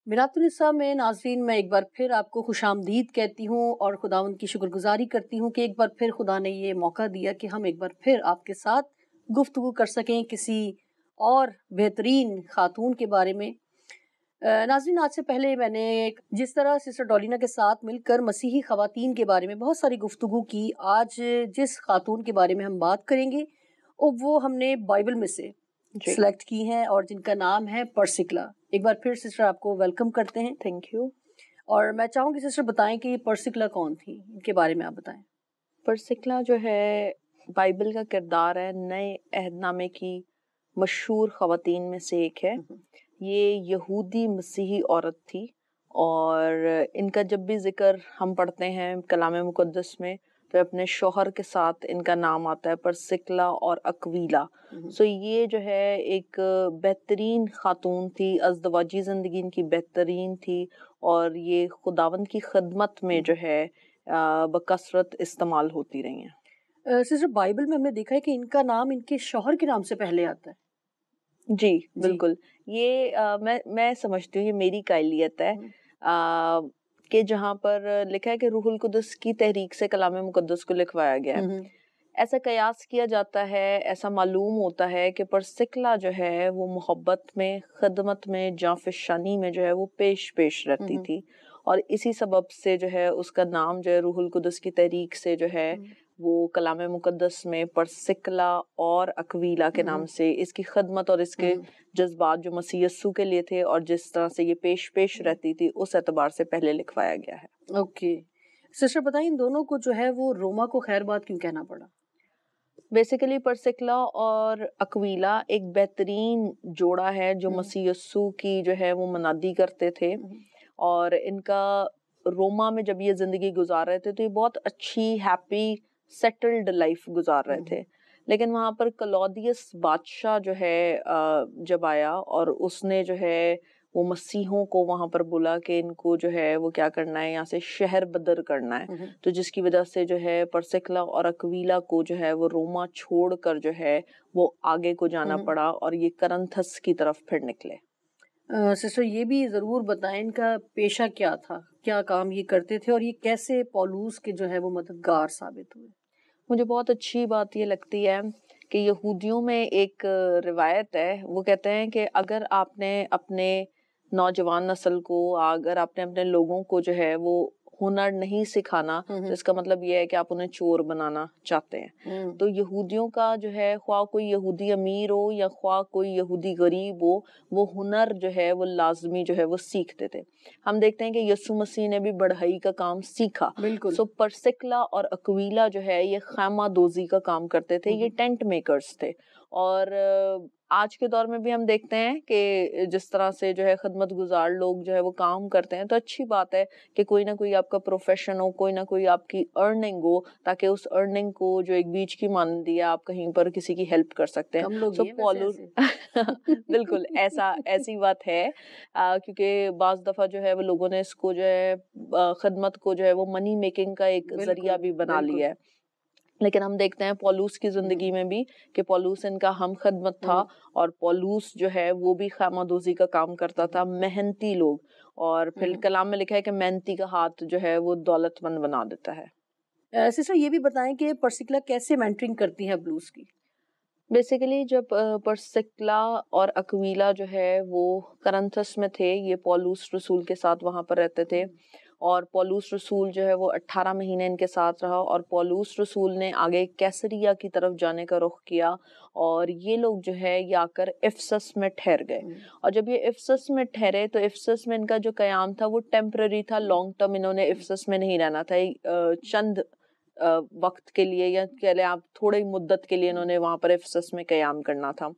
मिरात निसा में नाज़रीन, मैं एक बार फिर आपको खुशामदीद कहती हूँ और खुदावंद की शुक्रगुजारी करती हूँ कि एक बार फिर खुदा ने ये मौका दिया कि हम एक बार फिर आपके साथ गुफ्तगू कर सकें किसी और बेहतरीन खातून के बारे में। नाज़रीन, आज से पहले मैंने जिस तरह सिस्टर डॉलिना के साथ मिलकर मसीही खवातीन के बारे में बहुत सारी गुफ्तगू की, आज जिस खातून के बारे में हम बात करेंगे वो हमने बाइबल में से सिलेक्ट की हैं और जिनका नाम है परसिक्ला। एक बार फिर सिस्टर आपको वेलकम करते हैं। Thank you. और मैं चाहूँगी सिस्टर बताएं कि ये परसिक्ला कौन थी, इनके बारे में आप बताएं। परसिक्ला जो है बाइबल का किरदार है, नए अहदनामे की मशहूर खवातीन में से एक है। ये यहूदी मसीही औरत थी और इनका जब भी जिक्र हम पढ़ते हैं कलाम मुकद्दस में तो अपने शौहर के साथ इनका नाम आता है, परसिक्ला और अक्वीला। सो ये जो है एक बेहतरीन खातून थी, अज़दवाजी ज़िंदगी इनकी बेहतरीन थी और ये खुदावंद की खिदमत में जो है बकसरत इस्तेमाल होती रही हैं। सिस्टर बाइबल में हमने देखा है कि इनका नाम इनके शौहर के नाम से पहले आता है। जी बिल्कुल। ये मैं समझती हूँ ये मेरी कायलियत है कि जहाँ पर लिखा है कि रूहुल कुदस की तहरीक से कलाम मुकद्दस को लिखवाया गया है। ऐसा कयास किया जाता है, ऐसा मालूम होता है कि परसिक्ला जो है वो मोहब्बत में, खिदमत में, जाफिशानी में जो है वो पेश रहती थी और इसी सबब से जो है उसका नाम जो है रूहुल कुदस की तहरीक से जो है वो कलाम मुकद्दस में परसिक्ला और अक्वीला के नाम से इसकी खिदमत और इसके जज्बात जो मसीह यस्सु के लिए थे और जिस तरह से ये पेश रहती थी उस एतबार से पहले लिखवाया गया है। ओके सिस्टर, बताइए इन दोनों को जो है वो रोमा को खैरबाद क्यों कहना पड़ा? बेसिकली परसिक्ला और अक्वीला एक बेहतरीन जोड़ा है जो मसीह यस्सु की जो है वो मनादी करते थे और इनका रोमा में जब ये जिंदगी गुजार रहे थे तो ये बहुत अच्छी हैप्पी सेटल्ड लाइफ गुजार रहे थे। लेकिन वहां पर क्लौदियस बादशाह जो है जब आया और उसने जो है वो मसीहों को वहां पर बोला कि इनको जो है वो क्या करना है, यहाँ से शहर बदर करना है, तो जिसकी वजह से जो है परसिक्ला और अक्वीला को जो है वो रोमा छोड़कर जो है वो आगे को जाना पड़ा और ये करंथस की तरफ फिर निकले। सिस्टर ये भी जरूर बताएं इनका पेशा क्या था, क्या काम ये करते थे और ये कैसे पौलुस के जो है वो मददगार साबित हुए? मुझे बहुत अच्छी बात ये लगती है कि यहूदियों में एक रिवायत है, वो कहते हैं कि अगर आपने अपने नौजवान नस्ल को, अगर आपने अपने लोगों को जो है वो हुनर नहीं सिखाना तो इसका मतलब ये है कि आप उन्हें चोर बनाना चाहते हैं। तो यहूदियों का जो है ख्वाह कोई यहूदी अमीर हो या ख्वाह कोई यहूदी गरीब हो, वो हुनर जो है वो लाजमी जो है वो सीखते थे। हम देखते हैं कि यीशु मसीह ने भी बढ़ाई का काम सीखा। सो परसिक्ला और अक्वीला जो है ये खैमा दोजी का काम करते थे, ये टेंट मेकर्स थे। और आज के दौर में भी हम देखते हैं कि जिस तरह से जो है खिदमत गुजार लोग जो है वो काम करते हैं, तो अच्छी बात है कि कोई ना कोई आपका प्रोफेशन हो, कोई ना कोई आपकी अर्निंग हो, ताकि उस अर्निंग को जो एक बीच की मानदी है आप कहीं पर किसी की हेल्प कर सकते हैं। सो पॉलुस बिल्कुल ऐसी बात है क्योंकि बाज दफा जो है वो लोगों ने इसको जो है खिदमत को जो है वो मनी मेकिंग का एक जरिया भी बना लिया है। लेकिन हम देखते हैं पौलुस की जिंदगी में भी कि पौलुस इनका हम खिदमत था और पौलुस जो है वो भी खामादोजी का काम करता था, मेहनती लोग। और फिर कलाम में लिखा है कि मेहनती का हाथ जो है वो दौलतमंद बना देता है। सिस्टर ये भी बताएं कि परसिक्ला कैसे मेंटरिंग करती है ब्लूज की? बेसिकली जब परसिक्ला और अक्वीला जो है वो करंथस में थे, ये पौलुस रसूल के साथ वहां पर रहते थे और पौलुस रसूल जो है वो 18 महीने इनके साथ रहा और पौलुस रसूल ने आगे कैसरिया की तरफ जाने का रुख किया और ये लोग जो है ये आकर इफसस में ठहर गए। और जब ये इफसस में ठहरे तो इफसस में इनका जो कयाम था वो टेम्पररी था, लॉन्ग टर्म इन्होंने इफसस में नहीं रहना था। चंद वक्त के लिए या कह लें आप थोड़ी मुद्दत के लिए इन्होंने वहां पर इफसस में कयाम करना था।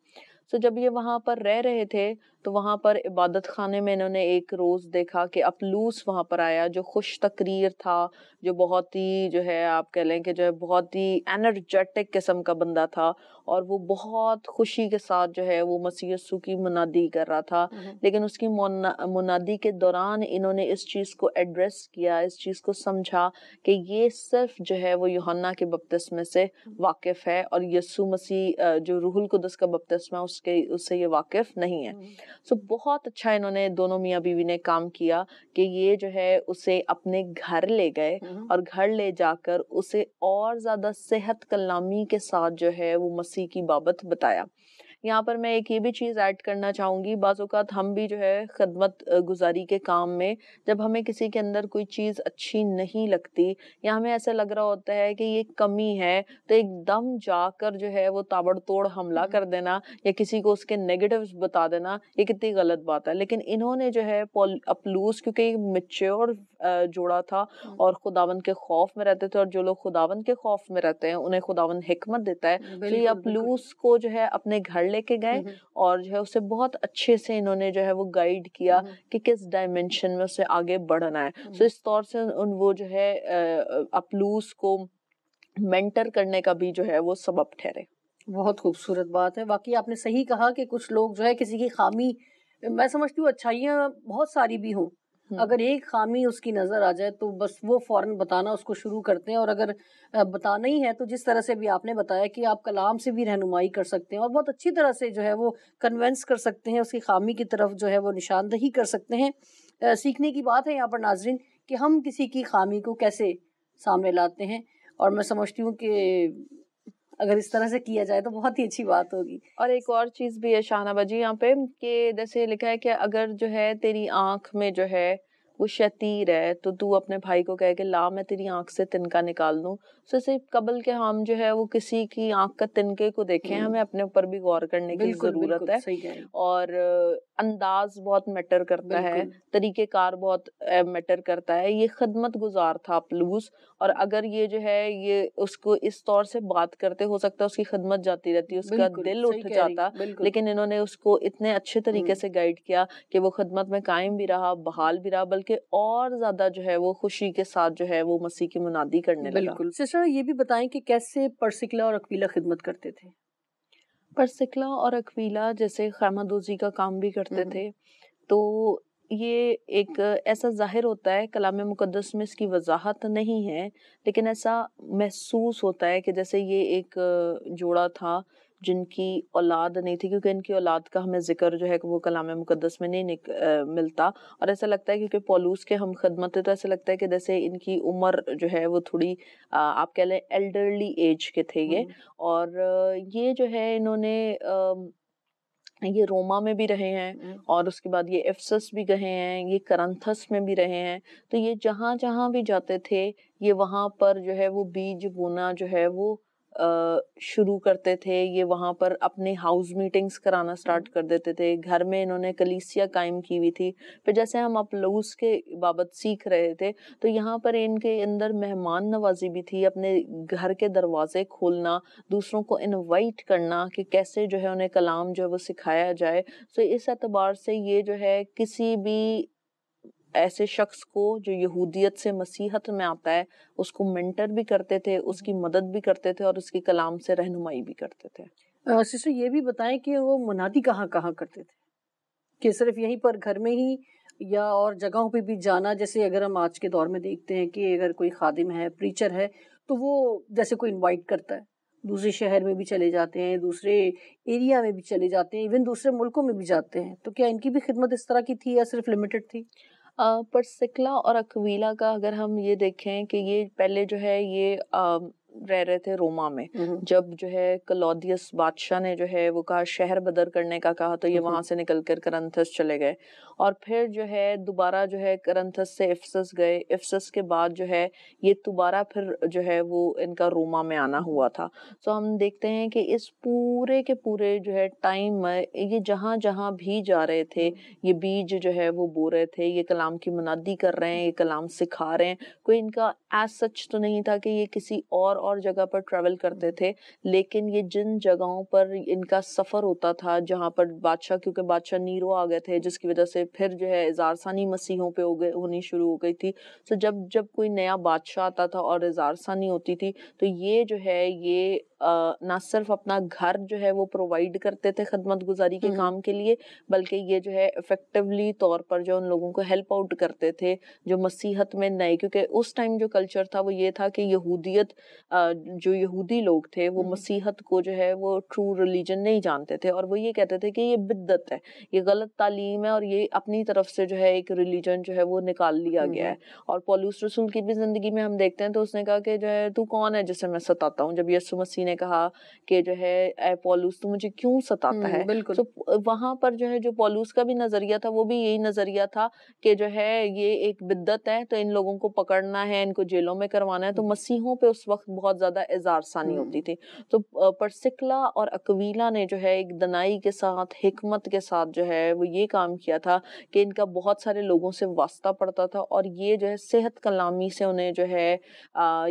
सो जब ये वहां पर रह रहे थे तो वहां पर इबादत खाने में इन्होंने एक रोज देखा कि अपलूस वहां पर आया जो खुश तकरीर था, जो बहुत ही जो है आप कह लें कि जो है बहुत ही एनर्जेटिक किस्म का बंदा था और वो बहुत खुशी के साथ जो है वो मसीह यस्सु की मुनादी कर रहा था। लेकिन उसकी मुनादी के दौरान इन्होंने इस चीज को एड्रेस किया, इस चीज को समझा कि ये सिर्फ जो है वो यूहन्ना के बपतिस्मे से वाकिफ है और यस्सु मसीह जो रूहुल कुदस का बपतिस्मा उससे ये वाकिफ नहीं है। सो बहुत अच्छा इन्होंने दोनों मियाँ बीवी ने काम किया कि ये जो है उसे अपने घर ले गए और घर ले जाकर उसे और ज्यादा सेहत कलामी के साथ जो है वो मसीह की बाबत बताया। यहाँ पर मैं एक ये भी चीज ऐड करना चाहूंगी, बाज़ औक़ात हम भी जो है खिदमत गुजारी के काम में जब हमें किसी के अंदर कोई चीज अच्छी नहीं लगती या हमें ऐसा लग रहा होता है कि ये कमी है, तो एकदम जाकर जो है वो ताबड़तोड़ हमला कर देना या किसी को उसके नेगेटिव्स बता देना, ये कितनी गलत बात है। लेकिन इन्होंने जो है अपलूस, क्योंकि मैच्योर जोड़ा था और खुदावन के खौफ में रहते थे, और जो लोग खुदावन के खौफ में रहते हैं उन्हें खुदावन हिकमत देता है। तो ये अपलूस को जो है अपने घर लेके गए और जो है उसे बहुत अच्छे से इन्होंने जो है वो गाइड किया कि किस डायमेंशन में उसे आगे बढ़ना है। तो इस तौर से वो जो है अपलूस को मेंटर करने का भी जो है वो सबब ठहरे। बहुत खूबसूरत बात है। वाकई आपने सही कहा कि कुछ लोग जो है किसी की खामी, मैं समझती हूँ अच्छाइयाँ बहुत सारी भी हों, अगर एक खामी उसकी नजर आ जाए तो बस वो फौरन बताना उसको शुरू करते हैं। और अगर बताना ही है तो जिस तरह से भी आपने बताया कि आप कलाम से भी रहनुमाई कर सकते हैं और बहुत अच्छी तरह से जो है वो कन्वेंस कर सकते हैं, उसकी खामी की तरफ जो है वो निशानदही कर सकते हैं। सीखने की बात है यहाँ पर नाजरीन कि हम किसी की खामी को कैसे सामने लाते हैं, और मैं समझती हूँ कि अगर इस तरह से किया जाए तो बहुत ही अच्छी बात होगी। और एक और चीज भी है शाहनाबा जी यहाँ पे कि जैसे लिखा है कि अगर जो है तेरी आंख में जो है वो शतीर है तो तू अपने भाई को कहे कि ला मैं तेरी आंख से तिनका निकाल दूं। सो सिर्फ कबल के हम जो है वो किसी की आंख का तिनके को देखें, हमें अपने ऊपर भी गौर करने की जरूरत है। और अंदाज बहुत मैटर करता है, तरीकेकार बहुत मैटर करता है। ये खिदमत गुजार था अपलूस, और अगर ये जो है ये उसको इस तौर से बात करते, हो सकता है उसकी खिदमत जाती रहती, उसका दिल उठ जाता, लेकिन इन्होंने उसको इतने अच्छे तरीके से गाइड किया कि वो खिदमत में कायम भी रहा, बहाल भी रहा, बल्कि और ज्यादा जो है वो खुशी के साथ जो है वो मसीह की मुनादी करने लगा। बिल्कुल। सिस्टर ये भी बताएं कि कैसे परसिकला और अक्विला खिदमत करते थे। परसिकला और अक्विला जैसे खैमादोजी का काम भी करते थे, तो ये एक ऐसा जाहिर होता है, कलाम मुकद्दस में इसकी वजाहत नहीं है, लेकिन ऐसा महसूस होता है कि जैसे ये एक जोड़ा था जिनकी औलाद नहीं थी, क्योंकि इनकी औलाद का हमें जिक्र जो है वो कलाम मुकद्दस में नहीं मिलता। और ऐसा लगता है क्योंकि पौलुस के हम खिदमत है, तो ऐसा लगता है कि जैसे इनकी उम्र जो है वो थोड़ी आप कह लें एल्डरली एज के थे ये। और ये जो है इन्होंने ये रोमा में भी रहे हैं और उसके बाद ये एफसस भी गए हैं, ये करंथस में भी रहे हैं। तो ये जहाँ जहाँ भी जाते थे ये वहाँ पर जो है वो बीज बोना जो है वो शुरू करते थे। ये वहाँ पर अपने हाउस मीटिंग्स कराना स्टार्ट कर देते थे। घर में इन्होंने कलीसिया कायम की हुई थी। फिर जैसे हम अपलूस के बाबत सीख रहे थे, तो यहाँ पर इनके अंदर मेहमान नवाजी भी थी, अपने घर के दरवाजे खोलना, दूसरों को इनवाइट करना कि कैसे जो है उन्हें कलाम जो है वो सिखाया जाए। तो इस एतबार से ये जो है किसी भी ऐसे शख्स को जो यहूदियत से मसीहत में आता है उसको मेंटर भी करते थे, उसकी मदद भी करते थे और उसकी कलाम से रहनुमाई भी करते थे। सिस्टर ये भी बताएं कि वो मुनादी कहाँ कहाँ करते थे, कि सिर्फ यहीं पर घर में ही या और जगहों पे भी जाना? जैसे अगर हम आज के दौर में देखते हैं कि अगर कोई खादिम है, प्रीचर है, तो वो जैसे कोई इनवाइट करता है, दूसरे शहर में भी चले जाते हैं, दूसरे एरिया में भी चले जाते हैं, इवन दूसरे मुल्कों में भी जाते हैं। तो क्या इनकी भी खिदमत इस तरह की थी या सिर्फ लिमिटेड थी? परसिकला और अक्विला का अगर हम ये देखें कि ये पहले जो है ये रह रहे थे रोमा में। जब जो है क्लौदियस बादशाह ने जो है वो कहा शहर बदर करने का कहा, तो ये वहां से निकल कर करंथस चले गए और फिर जो है दोबारा जो है करंथस से इफसस गए। इफसस के बाद जो है ये दोबारा फिर जो है वो इनका रोमा में आना हुआ था। तो हम देखते हैं कि इस पूरे के पूरे जो है टाइम में ये जहां जहां भी जा रहे थे, ये बीज जो है वो बो रहे थे, ये कलाम की मुनादी कर रहे हैं, ये कलाम सिखा रहे हैं। कोई इनका एज सच तो नहीं था कि ये किसी और जगह पर ट्रैवल करते थे, लेकिन ये जिन जगहों पर इनका सफर होता था जहां पर बादशाह, क्योंकि बादशाह नीरो आ गए थे जिसकी वजह से फिर जो है इज़ारसानी मसीहों पे होनी शुरू हो गई थी। तो जब कोई नया बादशाह आता था और इज़ारसानी होती थी, तो ये जो है ये ना सिर्फ अपना घर जो है वो प्रोवाइड करते थे खदमत गुजारी के काम के लिए, बल्कि ये जो है इफेक्टिवली तौर पर जो उन लोगों को हेल्प आउट करते थे जो मसीहत में नए, क्योंकि उस टाइम जो कल्चर था वो ये था कि यहूदियत, जो यहूदी लोग थे वो मसीहत को जो है वो ट्रू रिलीजन नहीं जानते थे, और वो ये कहते थे कि ये बिद्दत है, ये गलत तालीम है, और ये अपनी तरफ से जो है एक रिलीजन जो है वो निकाल लिया गया है। और पौलुस रसूल की भी जिंदगी में हम देखते हैं तो उसने कहा कि जो है तू कौन है जिसे मैं सताता हूँ, जब यीशु मसीह ने कहा कि जो है ए पौलुस तू मुझे क्यों सताता है, तो वहां पर जो है जो पौलुस का भी नजरिया था वो भी यही नजरिया था कि जो है ये एक बिद्दत है, तो इन लोगों को पकड़ना है, इनको जेलों में करवाना है। तो मसीहों पे उस वक्त बहुत ज्यादा इज़ारसानी होती थी। तो परसिकला और अक्विला ने जो है एक दनाई के साथ, हिकमत के साथ जो है वो ये काम किया था कि इनका बहुत सारे लोगों से वास्ता पड़ता था, और ये जो है सेहत कलामी से उन्हें जो है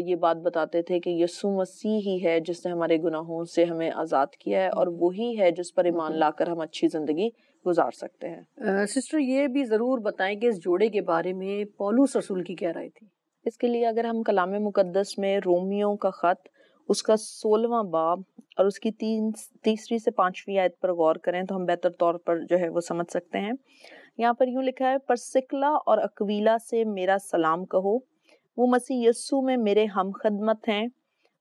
ये बात बताते थे कि यीशु मसीह ही है जिसने हमारे गुनाहों से हमें आजाद किया है, और वही है जिस पर ईमान लाकर हम अच्छी जिंदगी गुजार सकते हैं। सिस्टर ये भी जरूर बताएं कि इस जोड़े के बारे में पौलुस रसूल की क्या राय थी। इसके लिए अगर हम कलाम मुकद्दस में रोमियो का खत उसका 16वां बाब और उसकी तीसरी से 5वीं आयत पर गौर करें तो हम बेहतर तौर पर जो है वो समझ सकते हैं। यहाँ पर यूं लिखा है, परसिकला और अक्विला से मेरा सलाम कहो, वो मसीह यीशु में मेरे हम खदमत हैं।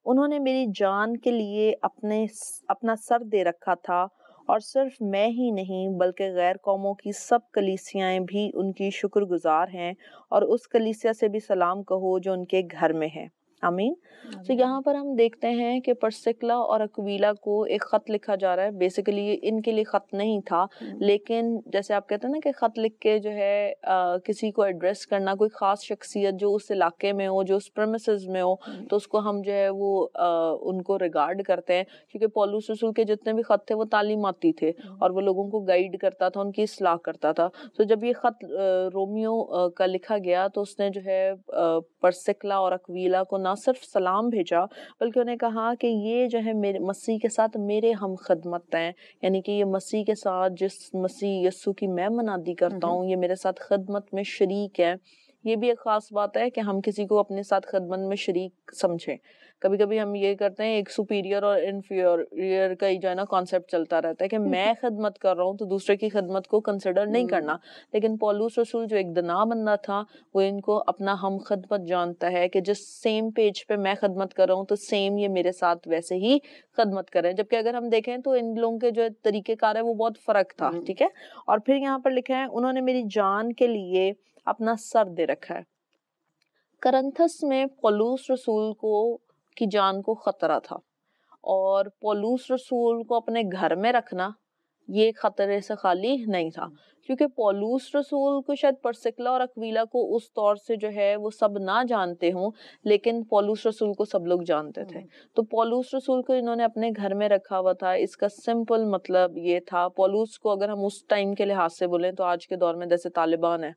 उन्होंने मेरी जान के लिए अपना सर दे रखा था, और सिर्फ मैं ही नहीं बल्कि गैर कौमों की सब कलीसियाएं भी उनकी शुक्रगुजार हैं, और उस कलीसिया से भी सलाम कहो जो उनके घर में है। आमीन। तो यहाँ पर हम देखते हैं कि परसिकला और अक्विला को एक खत लिखा जा रहा है। बेसिकली ये इनके लिए खत नहीं था, लेकिन जैसे आप कहते हैं ना कि खत लिख के जो है किसी को एड्रेस करना, कोई खास शख्सियत जो उस इलाके में हो, जो उस प्रेमिसेस में हो, तो उसको हम जो है वो उनको रिगार्ड करते हैं, क्योंकि पौलुस रसूल के जितने भी खत थे वो तालीमाती थे और वो लोगों को गाइड करता था, उनकी इस्लाह करता था। तो जब ये खत रोमियो का लिखा गया तो उसने जो है परसिकला और अक्विला को ना सिर्फ सलाम भेजा, बल्कि उन्हें कहा कि ये जो है मेरे मसीह के साथ मेरे हम खदमत हैं, यानी कि ये मसीह के साथ जिस मसीह यीशु की मैं मनादी करता हूँ, ये मेरे साथ खदमत में शरीक है। ये भी एक खास बात है कि हम किसी को अपने साथ खदमत में शरीक समझें। कभी कभी हम ये करते हैं, एक सुपीरियर और इन्फीरियर का जो है ना कॉन्सेप्ट चलता रहता है कि मैं खदमत कर रहा हूँ तो दूसरे की खदमत को कंसिडर नहीं करना। लेकिन पौलुस रसूल जो एक दना बंदा था वो इनको अपना हम खदमत जानता है कि जिस सेम पेज पे मैं खदमत कर रहा हूँ तो सेम ये मेरे साथ वैसे ही खदमत करें। जबकि अगर हम देखें तो इन लोगों के जो तरीकेकार है वो बहुत फर्क था। ठीक है। और फिर यहाँ पर लिखा है, उन्होंने मेरी जान के लिए अपना सर दे रखा है। करंथस में पौलुस रसूल की जान को खतरा था, और पौलुस रसूल को अपने घर में रखना ये खतरे से खाली नहीं था, क्योंकि पौलुस रसूल को शायद परसिकला और अक्विला को उस तौर से जो है वो सब ना जानते हों, लेकिन पौलुस रसूल को सब लोग जानते थे। तो पौलुस रसूल को इन्होंने अपने घर में रखा हुआ था। इसका सिंपल मतलब ये था, पौलुस को अगर हम उस टाइम के लिहाज से बोलें तो आज के दौर में जैसे तालिबान है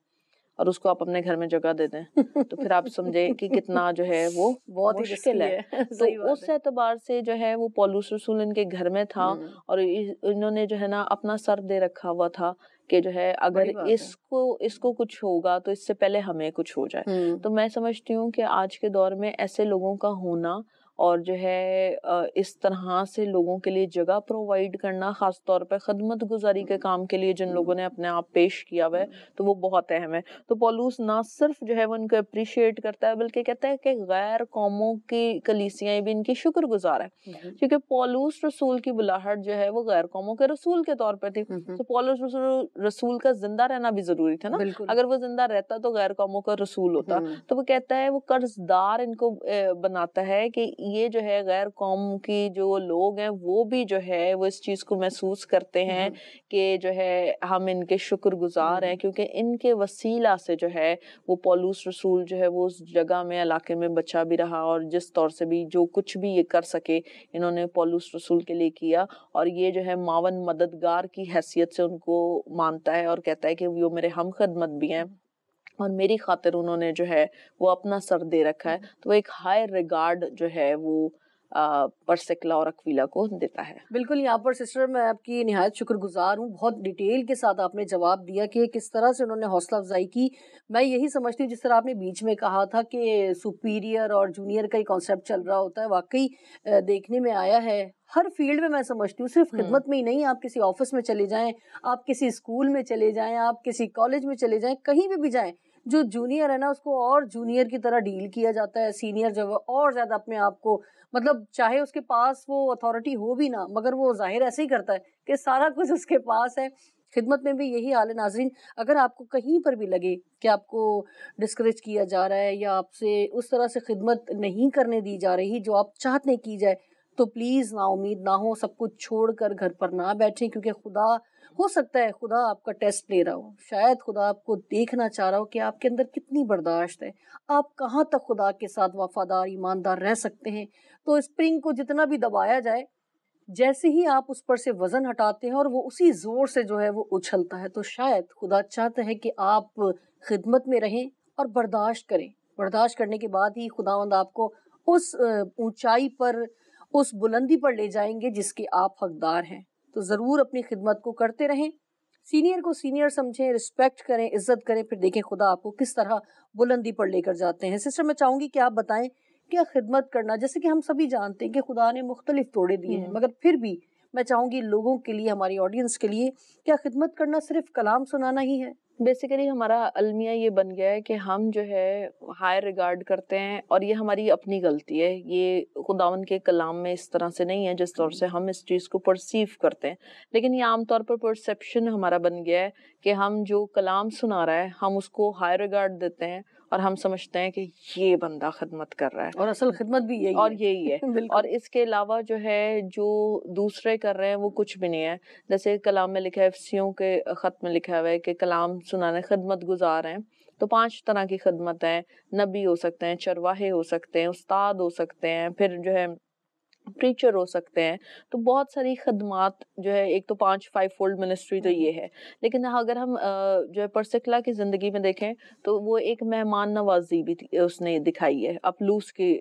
और उसको आप अपने घर में जगह दे दें तो फिर आप समझे कि कितना जो है वो बहुत मुश्किल है। तो उस एतबार से जो है वो पौलुस रसूल इनके घर में था, और इन्होंने जो है ना अपना सर दे रखा हुआ था कि जो है अगर इसको कुछ होगा तो इससे पहले हमें कुछ हो जाए। तो मैं समझती हूँ कि आज के दौर में ऐसे लोगों का होना और जो है इस तरह से लोगों के लिए जगह प्रोवाइड करना, खास तौर पे खदमत गुजारी के काम के लिए जिन लोगों ने अपने आप पेश किया हुआ है, तो वो बहुत अहम है। तो पौलुस ना सिर्फ जो है वो उनको अप्रिशिएट करता है, बल्कि कहता है कि गैर कौमों की कलीसियाएं भी इनकी शुक्रगुजार है, क्योंकि पौलुस रसूल की बुलाहट जो है वो गैर कौमों के रसूल के तौर पर थी। तो पौलुस रसूल का जिंदा रहना भी जरूरी था ना, अगर वो जिंदा रहता तो गैर कौमों का रसूल होता। तो वो कहता है वो कर्जदार इनको बनाता है कि ये जो है गैर कौम की जो लोग हैं वो भी जो है वो इस चीज को महसूस करते हैं कि जो है हम इनके शुक्रगुजार हैं, क्योंकि इनके वसीला से जो है वो पौलुस रसूल जो है वो उस जगह में, इलाके में बचा भी रहा, और जिस तौर से भी जो कुछ भी ये कर सके इन्होंने पौलुस रसूल के लिए किया। और ये जो है मावन मददगार की हैसियत से उनको मानता है और कहता है कि वो मेरे हम खदमत भी हैं और मेरी खातिर उन्होंने जो है वो अपना सर दे रखा है। तो एक हाई रिगार्ड जो है वो परसिकला और अक्विला को देता है। बिल्कुल, यहाँ पर सिस्टर मैं आपकी निहायत शुक्रगुजार हूँ, बहुत डिटेल के साथ आपने जवाब दिया कि किस तरह से उन्होंने हौसला अफजाई की। मैं यही समझती हूँ जिस तरह आपने बीच में कहा था कि सुपीरियर और जूनियर का ही कॉन्सेप्ट चल रहा होता है, वाकई देखने में आया है हर फील्ड में। मैं समझती हूँ सिर्फ खिदमत में ही नहीं, आप किसी ऑफिस में चले जाएं, आप किसी स्कूल में चले जाएं, आप किसी कॉलेज में चले जाएं, कहीं भी जाएं, जो जूनियर है ना उसको और जूनियर की तरह डील किया जाता है, सीनियर जो है और ज्यादा अपने आप को, मतलब चाहे उसके पास वो अथॉरिटी हो भी ना, मगर वो जाहिर ऐसे ही करता है कि सारा कुछ उसके पास है। खिदमत में भी यही हाल है। नाजरीन, अगर आपको कहीं पर भी लगे कि आपको डिस्करेज किया जा रहा है या आपसे उस तरह से खिदमत नहीं करने दी जा रही जो आप चाहते की जाए, तो प्लीज ना उम्मीद ना हो, सब कुछ छोड़कर घर पर ना बैठें, क्योंकि खुदा, हो सकता है खुदा आपका टेस्ट ले रहा हो, शायद खुदा आपको देखना चाह रहा हो कि आपके अंदर कितनी बर्दाश्त है, आप कहाँ तक खुदा के साथ वफादार ईमानदार रह सकते हैं। तो स्प्रिंग को जितना भी दबाया जाए, जैसे ही आप उस पर से वजन हटाते हैं और वो उसी जोर से जो है वो उछलता है, तो शायद खुदा चाहता है कि आप खिदमत में रहें और बर्दाश्त करें। बर्दाश्त करने के बाद ही खुदावंद आपको उस ऊंचाई पर, उस बुलंदी पर ले जाएंगे जिसके आप हकदार हैं। तो जरूर अपनी खिदमत को करते रहें, सीनियर को सीनियर समझें, रिस्पेक्ट करें, इज्जत करें, फिर देखें खुदा आपको किस तरह बुलंदी पर लेकर जाते हैं। सिस्टर, मैं चाहूंगी कि आप बताएं क्या खिदमत करना, जैसे कि हम सभी जानते हैं कि खुदा ने मुख्तलिफ तोड़े दिए हैं, मगर फिर भी मैं चाहूंगी लोगों के लिए, हमारी ऑडियंस के लिए, क्या खिदमत करना सिर्फ कलाम सुनाना ही है? बेसिकली हमारा अलमिया ये बन गया है कि हम जो है हाई रिगार्ड करते हैं, और ये हमारी अपनी गलती है। ये खुदावन के कलाम में इस तरह से नहीं है जिस तौर से हम इस चीज़ को परसीव करते हैं, लेकिन ये आमतौर पर परसेप्शन हमारा बन गया है कि हम जो कलाम सुना रहा है हम उसको हाई रिगार्ड देते हैं और हम समझते हैं कि ये बंदा खिदमत कर रहा है, और असल खिदमत भी यही और है। यही है और इसके अलावा जो है जो दूसरे कर रहे हैं वो कुछ भी नहीं है। जैसे कलाम में लिखा है, एफसियों के खत में लिखा हुआ है कि कलाम सुनाने खिदमत गुजार हैं। तो 5 तरह की खिदमत है, नबी हो सकते हैं, चरवाहे हो सकते हैं, उस्ताद हो सकते हैं, फिर जो है प्रीचर हो सकते हैं। तो बहुत सारी खदमात जो है, एक तो 5 फोल्ड मिनिस्ट्री तो ये है। लेकिन अगर हम जो है परसिकला की जिंदगी में देखें तो वो एक मेहमान नवाजी भी उसने दिखाई है, अपलूस के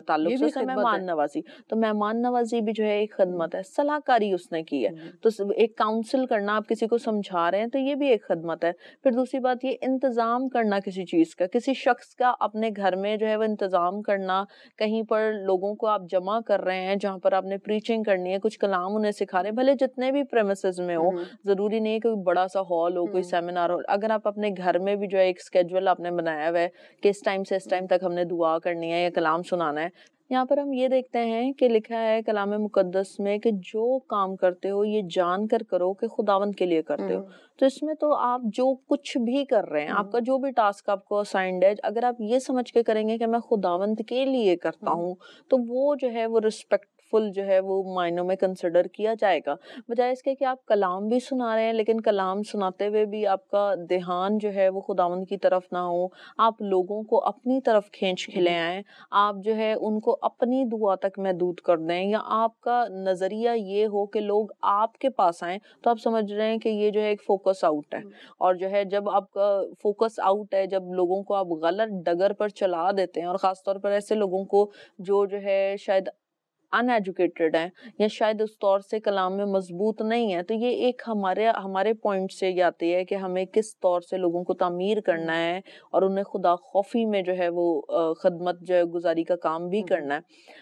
ताल्लुक से मेहमान नवाजी। तो मेहमान नवाजी भी जो है एक खदमत है, सलाहकारी उसने की है। तो एक काउंसिल करना, आप किसी को समझा रहे हैं तो ये भी एक खदमत है। फिर दूसरी बात, ये इंतजाम करना किसी चीज का, किसी शख्स का अपने घर में जो है वो इंतजाम करना, कहीं पर लोगों को आप जमा कर रहे हैं जहाँ पर आपने प्रीचिंग करनी है, कुछ कलाम उन्हें सिखा रहे हैं, भले जितने भी प्रेमिसेस में हो, जरूरी नहीं है कोई बड़ा सा हॉल हो, कोई सेमिनार हो। अगर आप अपने घर में भी जो है एक स्केड्यूल आपने बनाया हुआ है कि इस टाइम से इस टाइम तक हमने दुआ करनी है या कलाम सुनाना है, यहाँ पर हम ये देखते हैं कि लिखा है कलाम मुकद्दस में कि जो काम करते हो ये जानकर करो कि खुदावंद के लिए करते हो। तो इसमें तो आप जो कुछ भी कर रहे हैं, आपका जो भी टास्क आपको असाइंड है, अगर आप ये समझ के करेंगे कि मैं खुदावंद के लिए करता हूँ, तो वो जो है वो रिस्पेक्टफुल जो है वो मायनों में कंसिडर किया जाएगा। बजाय इसके कि आप कलाम भी सुना रहे हैं लेकिन कलाम सुनाते हुए भी आपका ध्यान जो है वो खुदावंद की तरफ ना हो, आप लोगों को अपनी तरफ खींच के ले आए, आप जो है उनको अपनी दुआ तक महदूद कर दें, या आपका नजरिया ये हो कि लोग आपके पास आए, तो आप समझ रहे हैं कि ये जो है एक फोकस आउट है। और जो है जब आपका फोकस आउट है, जब लोगों को आप गलत डगर पर चला देते हैं, और खासतौर पर ऐसे लोगों को जो है शायद अनएजुकेटेड है या शायद उस तौर से कलाम में मजबूत नहीं है, तो ये एक हमारे पॉइंट से ये आती है कि हमें किस तौर से लोगों को तामीर करना है और उन्हें खुदा खौफी में जो है वो खदमत जो है गुजारी का काम भी करना है।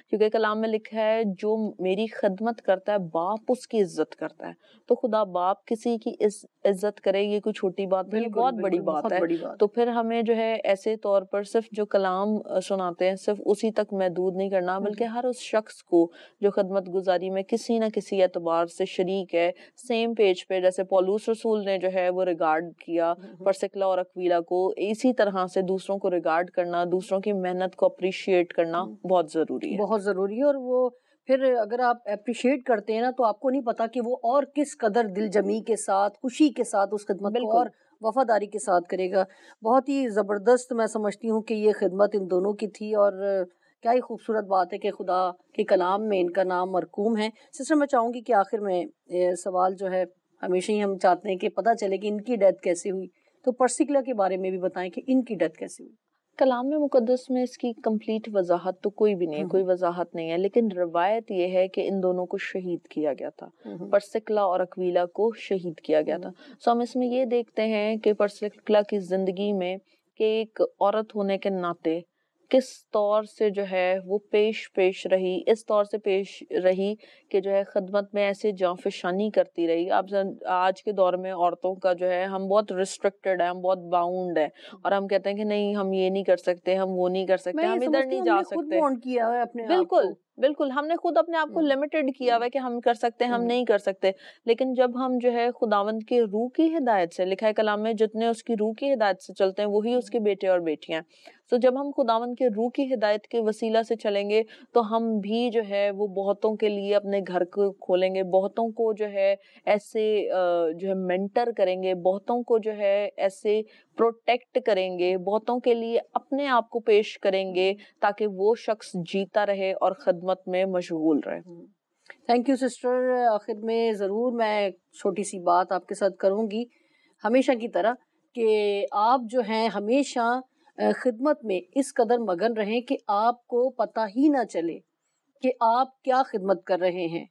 क्योंकि कलाम में लिखा है जो मेरी खदमत करता है बाप उसकी इज्जत करता है। तो खुदा बाप किसी की इज्जत करे, ये कोई छोटी बात नहीं, बहुत बड़ी बात है। तो फिर हमें जो है ऐसे तौर पर सिर्फ जो कलाम सुनाते हैं सिर्फ उसी तक महदूद नहीं करना, बल्कि हर उस शख्स को जो खदमत गुजारी में किसी न किसी एतबार से शरीक है, सेम पेज पे, जैसे पौलुस रसूल ने जो है वो रिगार्ड किया परसिकला और अक्विला को, इसी तरह से दूसरों को रिगार्ड करना, दूसरों की मेहनत को अप्रिशिएट करना बहुत जरूरी है, बहुत जरूरी है। और वो फिर अगर आप अप्रिशिएट करते हैं ना, तो आपको नहीं पता कि वो और किस कदर दिलजमी के साथ, खुशी के साथ उस खिदमत को और वफादारी के साथ करेगा। बहुत ही जबरदस्त मैं समझती हूँ कि ये खिदमत इन दोनों की थी, और क्या ही खूबसूरत बात है कि खुदा के कलाम में इनका नाम मरकूम है। सिस्टर, मैं चाहूँगी कि आखिर में सवाल जो है, हमेशा ही हम चाहते हैं कि पता चले कि इनकी डेथ कैसे हुई, तो परसिकला के बारे में भी बताएं कि इनकी डेथ कैसे हुई। कलाम में मुकद्दस में इसकी कंप्लीट वजाहत तो कोई भी नहीं है, कोई वजाहत नहीं है, लेकिन रवायत ये है कि इन दोनों को शहीद किया गया था, परसिकला और अक्विला को शहीद किया गया था। सो हम इसमें ये देखते हैं कि परसिकला की जिंदगी में कि एक औरत होने के नाते किस तौर से जो है वो पेश रही, इस तौर से पेश रही कि जो है खिदमत में ऐसे जांफशानी करती रही। अब आज के दौर में औरतों का जो है हम बहुत रिस्ट्रिक्टेड है, हम बहुत बाउंड है और हम कहते हैं कि नहीं हम ये नहीं कर सकते, हम वो नहीं कर सकते, हम इधर नहीं जा सकते। किया है अपने बिल्कुल बिल्कुल, हमने खुद अपने आप को लिमिटेड किया हुआ है कि हम कर सकते हैं, हम नहीं कर सकते। लेकिन जब हम जो है खुदावंद के रूह की हिदायत से, लिखा है कलाम में, जितने उसकी रूह की हिदायत से चलते हैं वही उसके बेटे और बेटियां। तो जब हम खुदावंद के रूह की हिदायत के वसीला से चलेंगे तो हम भी जो है वो बहुतों के लिए अपने घर को खोलेंगे, बहुतों को जो है ऐसे जो है मेंटर करेंगे, बहुतों को जो है ऐसे प्रोटेक्ट करेंगे, बहुतों के लिए अपने आप को पेश करेंगे ताकि वो शख्स जीता रहे और खिदमत में मशगूल रहे। Thank you sister. आखिर में ज़रूर मैं छोटी सी बात आपके साथ करूँगी, हमेशा की तरह, कि आप जो हैं हमेशा खिदमत में इस कदर मगन रहें कि आपको पता ही ना चले कि आप क्या खिदमत कर रहे हैं।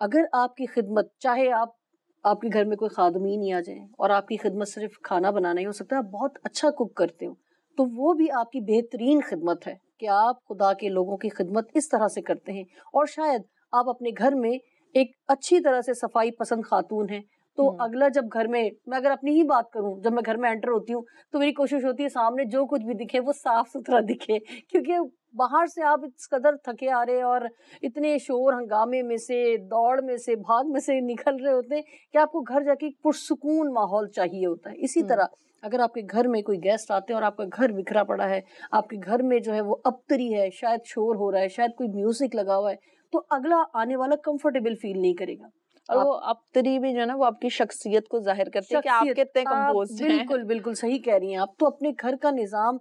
अगर आपकी खिदमत, चाहे आपके घर में कोई खादमीन ही आ जाए और आपकी खिदमत सिर्फ खाना बनाना ही हो सकता है, आप बहुत अच्छा कुक करते हो, तो वो भी आपकी बेहतरीन खिदमत है कि आप खुदा के लोगों की खिदमत इस तरह से करते हैं। और शायद आप अपने घर में एक अच्छी तरह से सफाई पसंद खातून हैं, तो अगला जब घर में, मैं अगर अपनी ही बात करूं, जब मैं घर में एंटर होती हूँ तो मेरी कोशिश होती है सामने जो कुछ भी दिखे वो साफ सुथरा दिखे, क्योंकि बाहर से आप इस कदर थके आ रहे और इतने शोर हंगामे में से, दौड़ में से, भाग में से निकल रहे होते हैं कि आपको घर जाके पुरसुकून माहौल चाहिए होता है। इसी तरह अगर आपके घर में कोई गेस्ट आते हैं और आपका घर बिखरा पड़ा है, आपके घर में जो है वो अबतरी है, शायद शोर हो रहा है, शायद कोई म्यूजिक लगा हुआ है, तो अगला आने वाला कंफर्टेबल फील नहीं करेगा। और वो अबतरी भी जो है ना वो आपकी शख्सियत को जाहिर करती है कि आप कितने कंपोज्ड हैं। बिल्कुल बिल्कुल सही कह रही हैं आप। तो अपने घर का निजाम,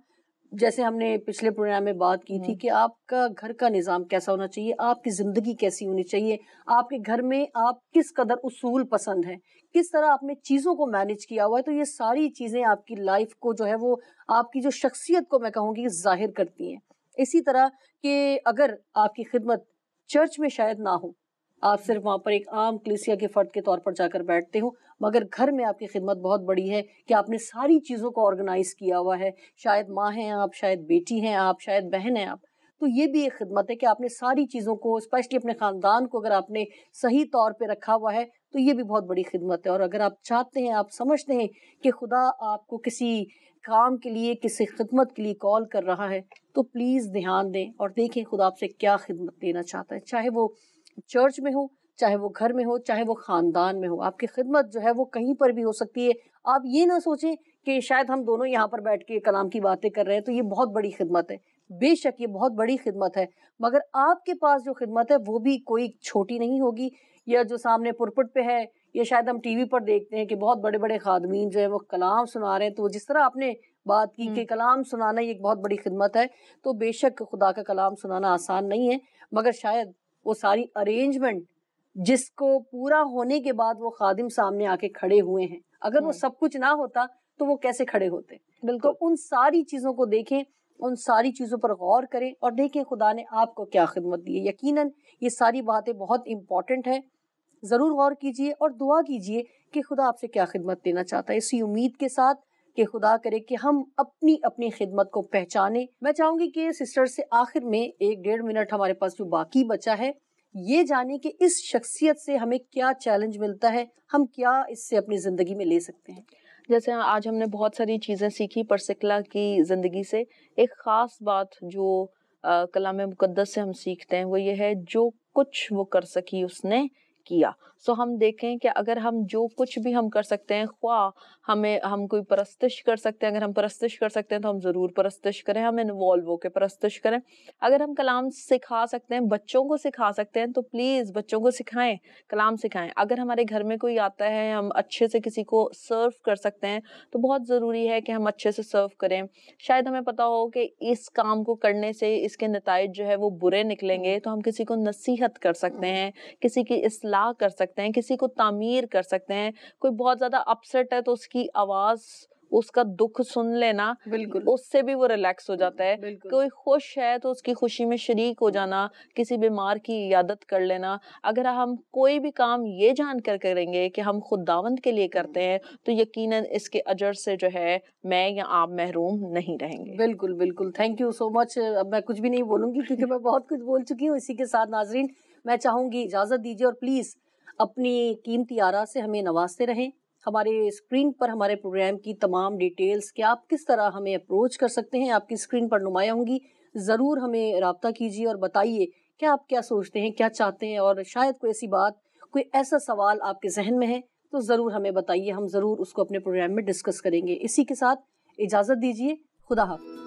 जैसे हमने पिछले प्रोग्राम में बात की थी कि आपका घर का निजाम कैसा होना चाहिए, आपकी जिंदगी कैसी होनी चाहिए, आपके घर में आप किस कदर उसूल पसंद हैं, किस तरह आपने चीजों को मैनेज किया हुआ है, तो ये सारी चीजें आपकी लाइफ को जो है वो आपकी जो शख्सियत को मैं कहूँगी जाहिर करती हैं। इसी तरह कि अगर आपकी खिदमत चर्च में शायद ना हो, आप सिर्फ वहां पर एक आम कलीसिया के फर्द के तौर पर जाकर बैठते हो, मगर घर में आपकी खिदमत बहुत बड़ी है कि आपने सारी चीजों को ऑर्गेनाइज किया हुआ है। शायद माँ हैं आप, शायद बेटी हैं आप, शायद बहन हैं आप, तो ये भी एक खिदमत है कि आपने सारी चीजों को, स्पेशली अपने खानदान को अगर आपने सही तौर पे रखा हुआ है, तो ये भी बहुत बड़ी खिदमत है। और अगर आप चाहते हैं, आप समझते हैं कि खुदा आपको किसी काम के लिए, किसी खिदमत के लिए कॉल कर रहा है, तो प्लीज ध्यान दें और देखें खुदा आपसे क्या खिदमत देना चाहता है। चाहे वो चर्च में हो, चाहे वो घर में हो, चाहे वो खानदान में हो, आपकी खिदमत जो है वो कहीं पर भी हो सकती है। आप ये ना सोचें कि शायद हम दोनों यहाँ पर बैठ के कलाम की बातें कर रहे हैं तो ये बहुत बड़ी खिदमत है। बेशक ये बहुत बड़ी खिदमत है, मगर आपके पास जो खिदमत है वो भी कोई छोटी नहीं होगी। या जो सामने पुरपुट पे है, ये शायद हम टीवी पर देखते हैं कि बहुत बड़े बड़े खादमीन जो है वो कलाम सुना रहे हैं, तो जिस तरह आपने बात की कि कलाम सुनाना ये एक बहुत बड़ी खिदमत है, तो बेशक खुदा का कलाम सुनाना आसान नहीं है, मगर शायद वो सारी अरेंजमेंट जिसको पूरा होने के बाद वो खादिम सामने आके खड़े हुए हैं, अगर वो सब कुछ ना होता तो वो कैसे खड़े होते। तो उन सारी चीजों को देखें, उन सारी चीजों पर गौर करें और देखें खुदा ने आपको क्या खिदमत दी है। यकीनन ये सारी बातें बहुत इंपॉर्टेंट है, जरूर गौर कीजिए और दुआ कीजिए कि खुदा आपसे क्या खिदमत देना चाहता है, इसी उम्मीद के साथ कि खुदा करे कि हम अपनी अपनी खिदमत को पहचाने। मैं चाहूंगी कि सिस्टर से आखिर में 1-1.5 मिनट हमारे पास जो बाकी बचा है, ये जाने कि इस शख्सियत से हमें क्या चैलेंज मिलता है, हम क्या इससे अपनी जिंदगी में ले सकते हैं। जैसे आज हमने बहुत सारी चीजें सीखी परसिकला की जिंदगी से, एक खास बात जो कलाम मुकद्दस से हम सीखते हैं वो ये है, जो कुछ वो कर सकी उसने किया। सो हम देखें कि अगर हम जो कुछ भी हम कर सकते हैं, हम कोई परस्तिश कर सकते हैं, अगर हम परस्तिश कर सकते हैं तो हम जरूर परस्तिश करें, हम इन्वॉल्व होकर परस्तिश करें। अगर हम कलाम सिखा सकते हैं, बच्चों को सिखा सकते हैं, तो प्लीज बच्चों को सिखाएं, कलाम सिखाएं। अगर हमारे घर में कोई आता है, हम अच्छे से किसी को सर्व कर सकते हैं, तो बहुत जरूरी है कि हम अच्छे से सर्व करें। शायद हमें पता हो कि इस काम को करने से इसके नताइज जो है वो बुरे निकलेंगे, तो हम किसी को नसीहत कर सकते हैं, किसी की इस्लाह कर सकते हैं, किसी को तामीर कर सकते हैं। कोई बहुत ज्यादा अपसेट है तो उसकी आवाज उसका दुख सुन लेना, बिल्कुल उससे भी वो रिलैक्स हो जाता है। कोई खुश है तो उसकी खुशी में शरीक हो जाना, किसी बीमार की इयादत कर लेना। अगर हम कोई भी काम ये जानकर करेंगे कि हम खुदावंद के लिए करते हैं तो यकीनन इसके अजर से जो है मैं या आप महरूम नहीं रहेंगे। बिल्कुल बिल्कुल, थैंक यू सो मच। अब मैं कुछ भी नहीं बोलूंगी क्योंकि मैं बहुत कुछ बोल चुकी हूँ। इसी के साथ नाजरीन मैं चाहूंगी इजाजत दीजिए और प्लीज अपनी कीमती आरा से हमें नवाजते रहें। हमारे स्क्रीन पर हमारे प्रोग्राम की तमाम डिटेल्स कि आप किस तरह हमें अप्रोच कर सकते हैं आपकी स्क्रीन पर नुमाया होंगी। ज़रूर हमें राब्ता कीजिए और बताइए कि आप क्या सोचते हैं, क्या चाहते हैं, और शायद कोई ऐसी बात, कोई ऐसा सवाल आपके जहन में है तो ज़रूर हमें बताइए, हम ज़रूर उसको अपने प्रोग्राम में डिस्कस करेंगे। इसी के साथ इजाज़त दीजिए, खुदा हाफ़िज़।